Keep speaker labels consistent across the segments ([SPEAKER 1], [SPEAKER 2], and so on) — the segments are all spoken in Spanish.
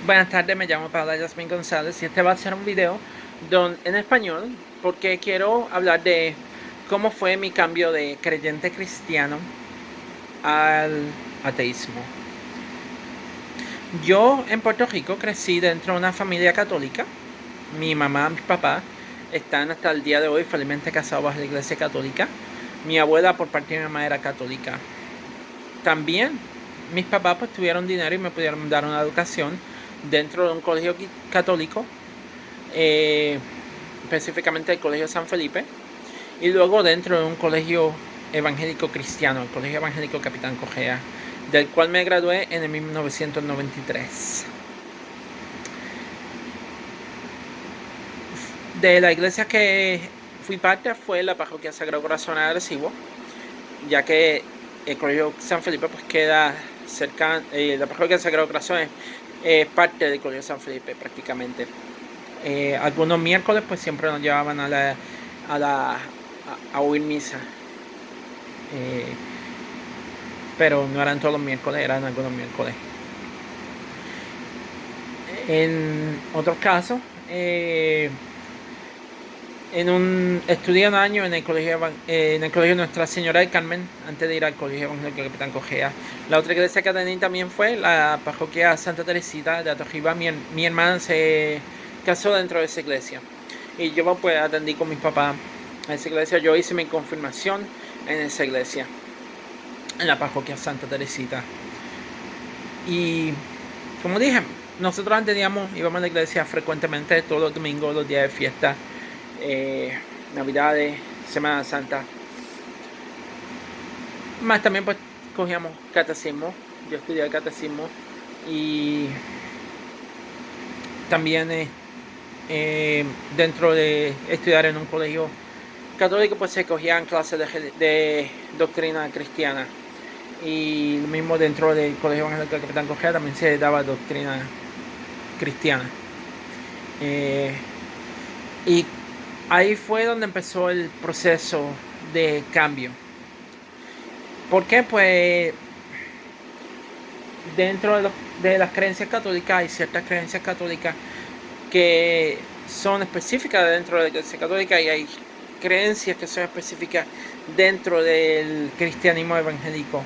[SPEAKER 1] Buenas tardes, me llamo Paula Yasmin González y este va a ser un video en español porque quiero hablar de cómo fue mi cambio de creyente cristiano al ateísmo. Yo en Puerto Rico crecí dentro de una familia católica. Mi mamá, mi papá están hasta el día de hoy felizmente casados bajo la iglesia católica. Mi abuela por parte de mi mamá era católica. También mis papás pues tuvieron dinero y me pudieron dar una educación dentro de un colegio católico, específicamente el Colegio San Felipe, y luego dentro de un colegio evangélico cristiano, el Colegio Evangélico Capitán Cogea, del cual me gradué en el 1993. De la iglesia que fui parte fue la parroquia Sagrado Corazón de Arecibo, ya que el Colegio San Felipe pues queda cerca, la parroquia Sagrado Corazón es parte del Colegio San Felipe prácticamente. Algunos miércoles pues siempre nos llevaban a oír misa, pero no eran todos los miércoles, eran algunos miércoles. En otros casos, estudié un año en el colegio Nuestra Señora del Carmen antes de ir al colegio evangélico Capitán Cogea. La otra iglesia que atendí también fue la parroquia Santa Teresita de Atorribá. Mi hermana se casó dentro de esa iglesia y yo pues atendí con mi papá a esa iglesia. Yo hice mi confirmación en esa iglesia, en la parroquia Santa Teresita. Y como dije, nosotros íbamos a la iglesia frecuentemente todos los domingos, los días de fiesta, Navidades, Semana Santa. Más también pues cogíamos catecismo. Yo estudié el catecismo y también dentro de estudiar en un colegio católico pues se cogían clases de doctrina cristiana, y lo mismo dentro del colegio evangélico Capitán Cogea también se daba doctrina cristiana, y ahí fue donde empezó el proceso de cambio. ¿Por qué? Pues dentro de las creencias católicas hay ciertas creencias católicas que son específicas dentro de la iglesia católica y hay creencias que son específicas dentro del cristianismo evangélico.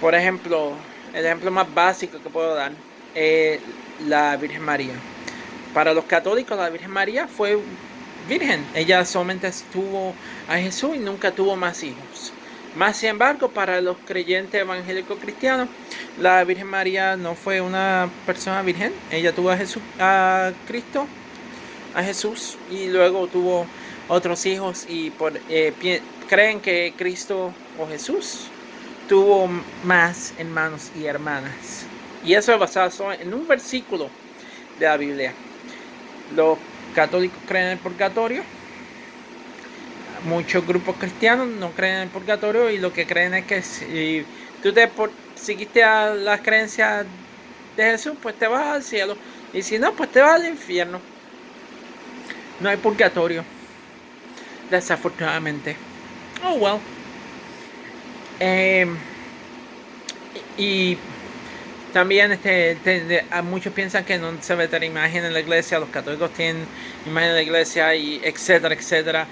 [SPEAKER 1] Por ejemplo, el ejemplo más básico que puedo dar es la Virgen María. Para los católicos la Virgen María fue virgen. Ella solamente tuvo a Jesús y nunca tuvo más hijos. Más sin embargo, para los creyentes evangélicos cristianos, la Virgen María no fue una persona virgen. Ella tuvo a Cristo, a Jesús, y luego tuvo otros hijos, y creen que Cristo o Jesús tuvo más hermanos y hermanas. Y eso es basado en un versículo de la Biblia. Los católicos creen en el purgatorio. Muchos grupos cristianos no creen en el purgatorio, y lo que creen es que si tú seguiste a las creencias de Jesús, pues te vas al cielo, y si no, pues te vas al infierno. No hay purgatorio, desafortunadamente. Oh well. Y también muchos piensan que no se ve la imagen en la iglesia. Los católicos tienen imagen en la iglesia, y etcétera, etcétera.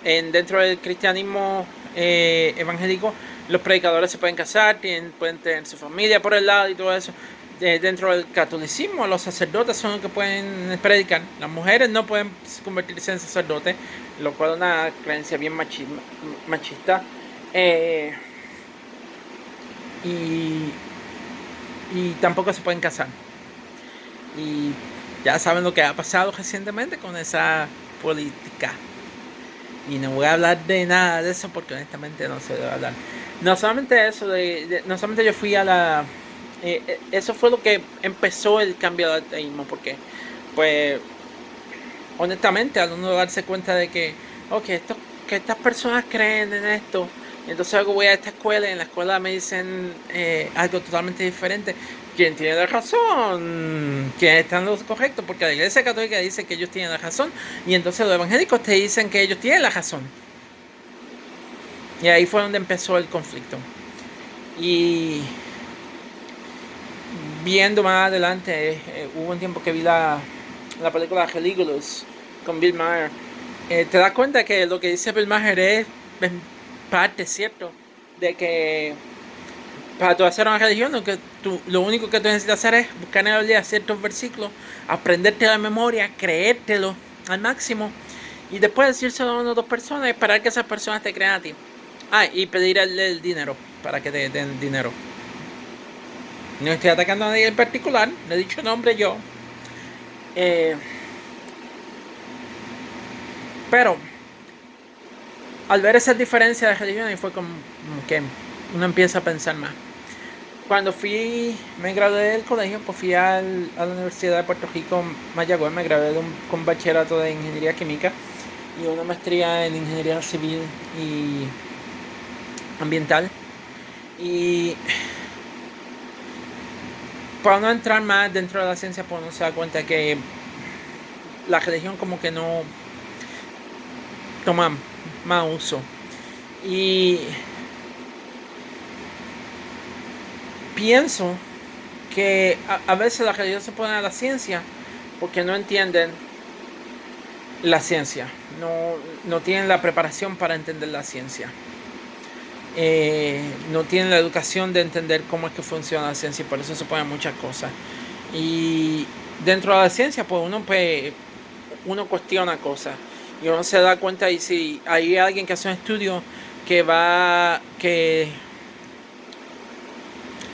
[SPEAKER 1] Dentro del cristianismo evangélico, los predicadores se pueden casar, pueden tener su familia por el lado y todo eso. Dentro del catolicismo, los sacerdotes son los que pueden predicar. Las mujeres no pueden convertirse en sacerdotes, lo cual es una creencia bien machista. Y tampoco se pueden casar. Y ya saben lo que ha pasado recientemente con esa política. Y no voy a hablar de nada de eso porque honestamente no se debe hablar. No solamente eso, no solamente yo fui a la... eso fue lo que empezó el cambio del ateísmo, porque pues honestamente al uno darse cuenta de que que estas personas creen en esto, entonces luego voy a esta escuela y en la escuela me dicen algo totalmente diferente. ¿Quién tiene la razón? ¿Quién está en lo correcto? Porque la iglesia católica dice que ellos tienen la razón, y entonces los evangélicos te dicen que ellos tienen la razón. Y ahí fue donde empezó el conflicto. Y viendo más adelante, hubo un tiempo que vi la película Religulous con Bill Maher. Te das cuenta que lo que dice Bill Maher es en parte cierto, de que para tú hacer una religión lo único que tú necesitas hacer es buscar en la Biblia ciertos versículos, aprenderte de memoria, creértelo al máximo y después decírselo a una o dos personas y esperar que esas personas te crean a ti. Y pedirle el dinero para que te den dinero. No estoy atacando a nadie en particular, no he dicho nombre yo. Pero al ver esas diferencias de religiones fue como que uno empieza a pensar más. Cuando me gradué del colegio, pues fui a la Universidad de Puerto Rico, Mayagüez, me gradué con bachillerato de Ingeniería Química y una maestría en Ingeniería Civil y Ambiental. Y para no entrar más dentro de la ciencia, pues uno se da cuenta que la religión como que no toma más uso. Y pienso que a veces la religión se pone a la ciencia porque no entienden la ciencia, no tienen la preparación para entender la ciencia, no tienen la educación de entender cómo es que funciona la ciencia y por eso se ponen muchas cosas. Y dentro de la ciencia pues uno cuestiona cosas y uno se da cuenta y si hay alguien que hace un estudio que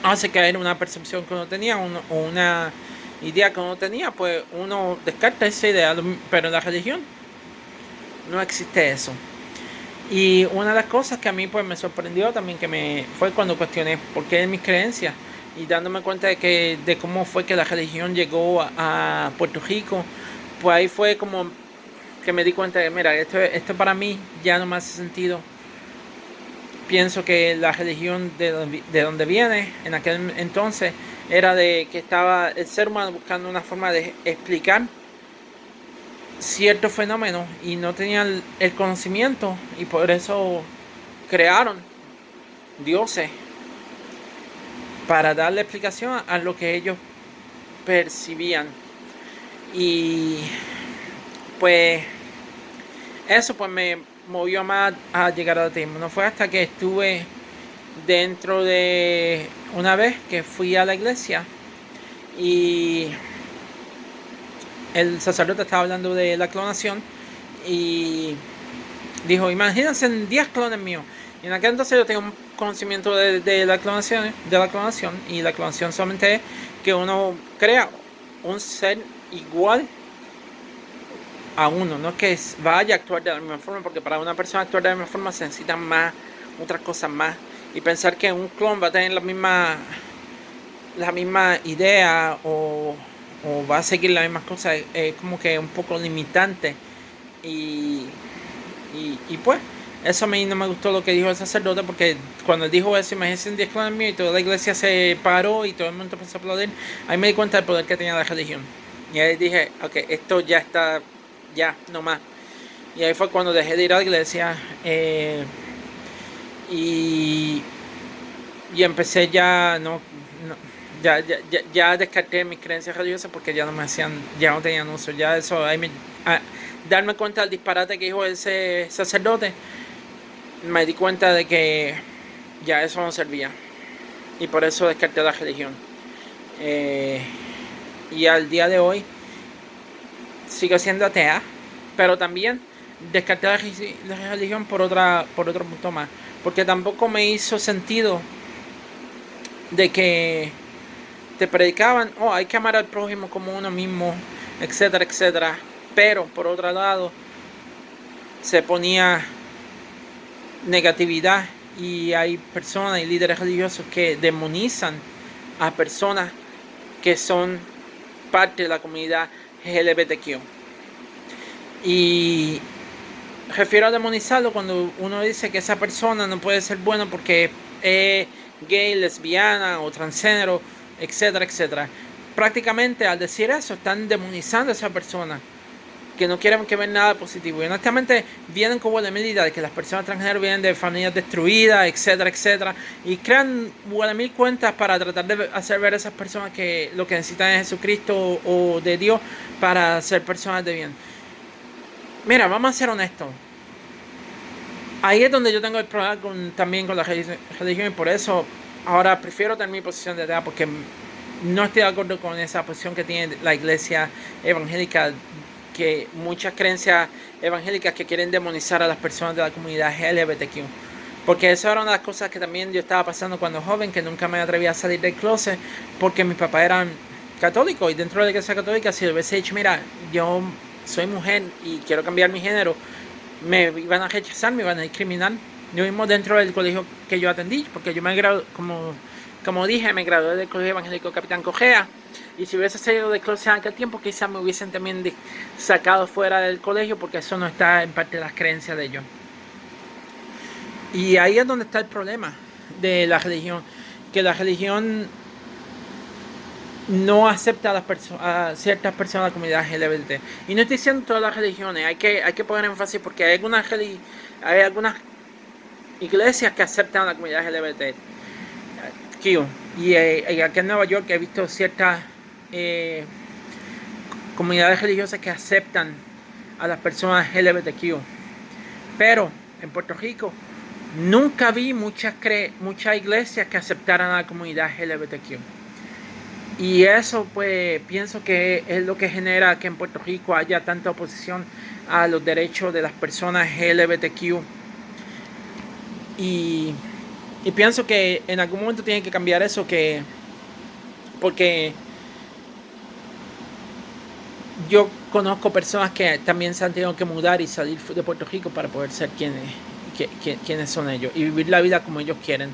[SPEAKER 1] hace caer una percepción que uno tenía o una idea que uno tenía, pues uno descarta esa idea, pero en la religión no existe eso. Y una de las cosas que a mí pues me sorprendió también fue cuando cuestioné por qué mis creencias y dándome cuenta de cómo fue que la religión llegó a Puerto Rico, pues ahí fue como que me di cuenta de, mira, esto para mí ya no me hace sentido. Pienso que la religión de donde viene en aquel entonces era de que estaba el ser humano buscando una forma de explicar ciertos fenómenos y no tenían el conocimiento y por eso crearon dioses para darle explicación a lo que ellos percibían. Y pues eso pues me movió más a llegar al ateísmo. No fue hasta que estuve dentro de una vez que fui a la iglesia y el sacerdote estaba hablando de la clonación y dijo, imagínense 10 clones míos. Y en aquel entonces yo tengo un conocimiento de la clonación y la clonación solamente es que uno crea un ser igual a uno, no es que vaya a actuar de la misma forma, porque para una persona actuar de la misma forma se necesitan más, otras cosas más, y pensar que un clon va a tener la misma idea o va a seguir las mismas cosas es como que un poco limitante y pues eso a mí no me gustó lo que dijo el sacerdote, porque cuando él dijo eso, imagínense 10 clones míos y toda la iglesia se paró y todo el mundo empezó a aplaudir, ahí me di cuenta del poder que tenía la religión y ahí dije, ok, esto ya está, ya, no más. Y ahí fue cuando dejé de ir a la iglesia y empecé ya ya descarté mis creencias religiosas porque ya no tenían uso. Ya eso, darme cuenta del disparate que dijo ese sacerdote, me di cuenta de que ya eso no servía. Y por eso descarté la religión. Y al día de hoy sigo siendo atea, pero también descarté la religión por otro punto más, porque tampoco me hizo sentido de que te predicaban, hay que amar al prójimo como uno mismo, etcétera, etcétera, pero por otro lado se ponía negatividad y hay personas y líderes religiosos que demonizan a personas que son parte de la comunidad LGBTQ. Y refiero a demonizarlo cuando uno dice que esa persona no puede ser buena porque es gay, lesbiana o transgénero, etcétera, etcétera. Prácticamente al decir eso están demonizando a esa persona que no quieren que ver nada positivo. Y honestamente vienen con vulnerabilidad de que las personas transgénero vienen de familias destruidas, etcétera, etcétera. Y crean mil cuentas para tratar de hacer ver a esas personas que lo que necesitan es Jesucristo o de Dios para ser personas de bien. Mira, vamos a ser honestos. Ahí es donde yo tengo el problema también con la religión, y por eso ahora prefiero tener mi posición de atea, porque no estoy de acuerdo con esa posición que tiene la iglesia evangélica, que muchas creencias evangélicas que quieren demonizar a las personas de la comunidad LGBTQ. Porque eso era una de las cosas que también yo estaba pasando cuando joven, que nunca me atrevía a salir del closet, porque mis papás eran católicos, y dentro de la iglesia católica, si yo hubiese dicho, mira, yo soy mujer y quiero cambiar mi género, me iban a rechazar, me iban a discriminar. Yo mismo dentro del colegio que yo atendí, porque yo me gradué, como dije, me gradué del Colegio Evangélico Capitán Cogea, y si hubiese salido del closet en aquel tiempo, quizás me hubiesen también sacado fuera del colegio, porque eso no está en parte de las creencias de ellos. Y ahí es donde está el problema de la religión, que la religión no acepta a ciertas personas de la comunidad LGBT. Y no estoy diciendo todas las religiones, hay que poner énfasis, porque hay algunas iglesias que aceptan a la comunidad LGBT. Y aquí en Nueva York he visto ciertas comunidades religiosas que aceptan a las personas LGBTQ. Pero en Puerto Rico nunca vi muchas iglesias que aceptaran a la comunidad LGBTQ. Y eso pues pienso que es lo que genera que en Puerto Rico haya tanta oposición a los derechos de las personas LGBTQ. Y pienso que en algún momento tiene que cambiar eso, porque yo conozco personas que también se han tenido que mudar y salir de Puerto Rico para poder ser quienes son ellos y vivir la vida como ellos quieren.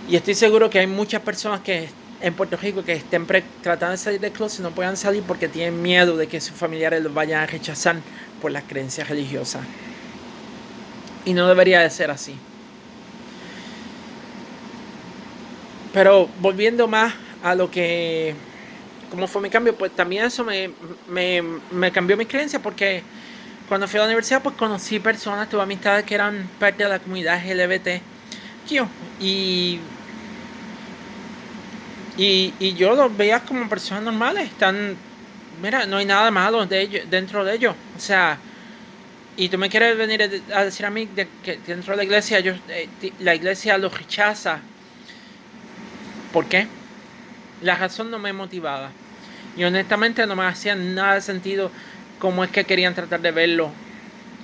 [SPEAKER 1] Y estoy seguro que hay muchas personas que en Puerto Rico que estén tratando de salir del closet y no puedan salir porque tienen miedo de que sus familiares los vayan a rechazar por las creencias religiosas. Y no debería de ser así. Pero volviendo más a lo que, cómo fue mi cambio, pues también eso me cambió mis creencias, porque cuando fui a la universidad pues conocí personas, tuve amistades que eran parte de la comunidad LGBTQ y yo los veía como personas normales. Mira, no hay nada malo dentro de ellos. O sea, y tú me quieres venir a decir a mí que dentro de la iglesia la iglesia los rechaza. ¿Por qué? La razón no me motivaba. Y honestamente no me hacía nada de sentido cómo es que querían tratar de verlo.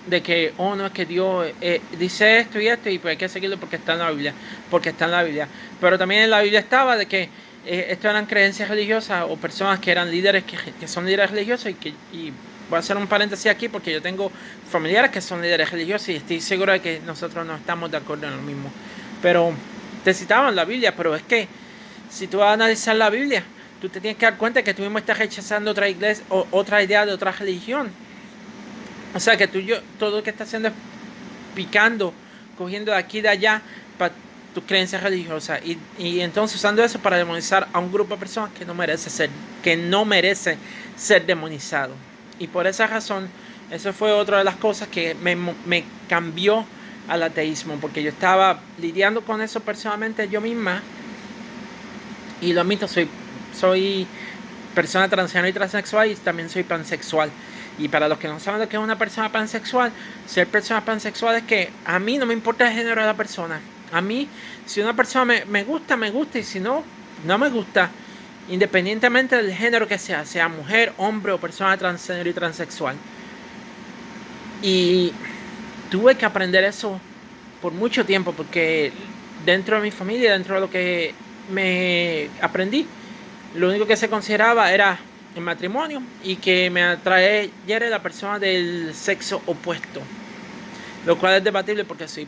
[SPEAKER 1] De que, no, es que Dios dice esto y esto, y pues hay que seguirlo porque está en la Biblia. Porque está en la Biblia. Pero también en la Biblia estaba de que esto eran creencias religiosas o personas que eran líderes, que son líderes religiosos. Y voy a hacer un paréntesis aquí porque yo tengo familiares que son líderes religiosos y estoy seguro de que nosotros no estamos de acuerdo en lo mismo. Pero te citaban la Biblia, pero es que si tú vas a analizar la Biblia, tú te tienes que dar cuenta que tú mismo estás rechazando otra iglesia o otra idea de otra religión. O sea que todo lo que estás haciendo es picando, cogiendo de aquí y de allá para tus creencias religiosas y entonces usando eso para demonizar a un grupo de personas que no merece ser demonizado. Y por esa razón, eso fue otra de las cosas que me cambió al ateísmo, porque yo estaba lidiando con eso personalmente yo misma. Y lo admito, soy persona transgénero y transexual, y también soy pansexual. Y para los que no saben lo que es una persona pansexual, ser persona pansexual es que a mí no me importa el género de la persona. A mí, si una persona me gusta, y si no, no me gusta. Independientemente del género que sea mujer, hombre o persona transgénero y transexual. Y tuve que aprender eso por mucho tiempo, porque dentro de mi familia, dentro de lo que me aprendí, lo único que se consideraba era el matrimonio y que me atrayera la persona del sexo opuesto, lo cual es debatible porque soy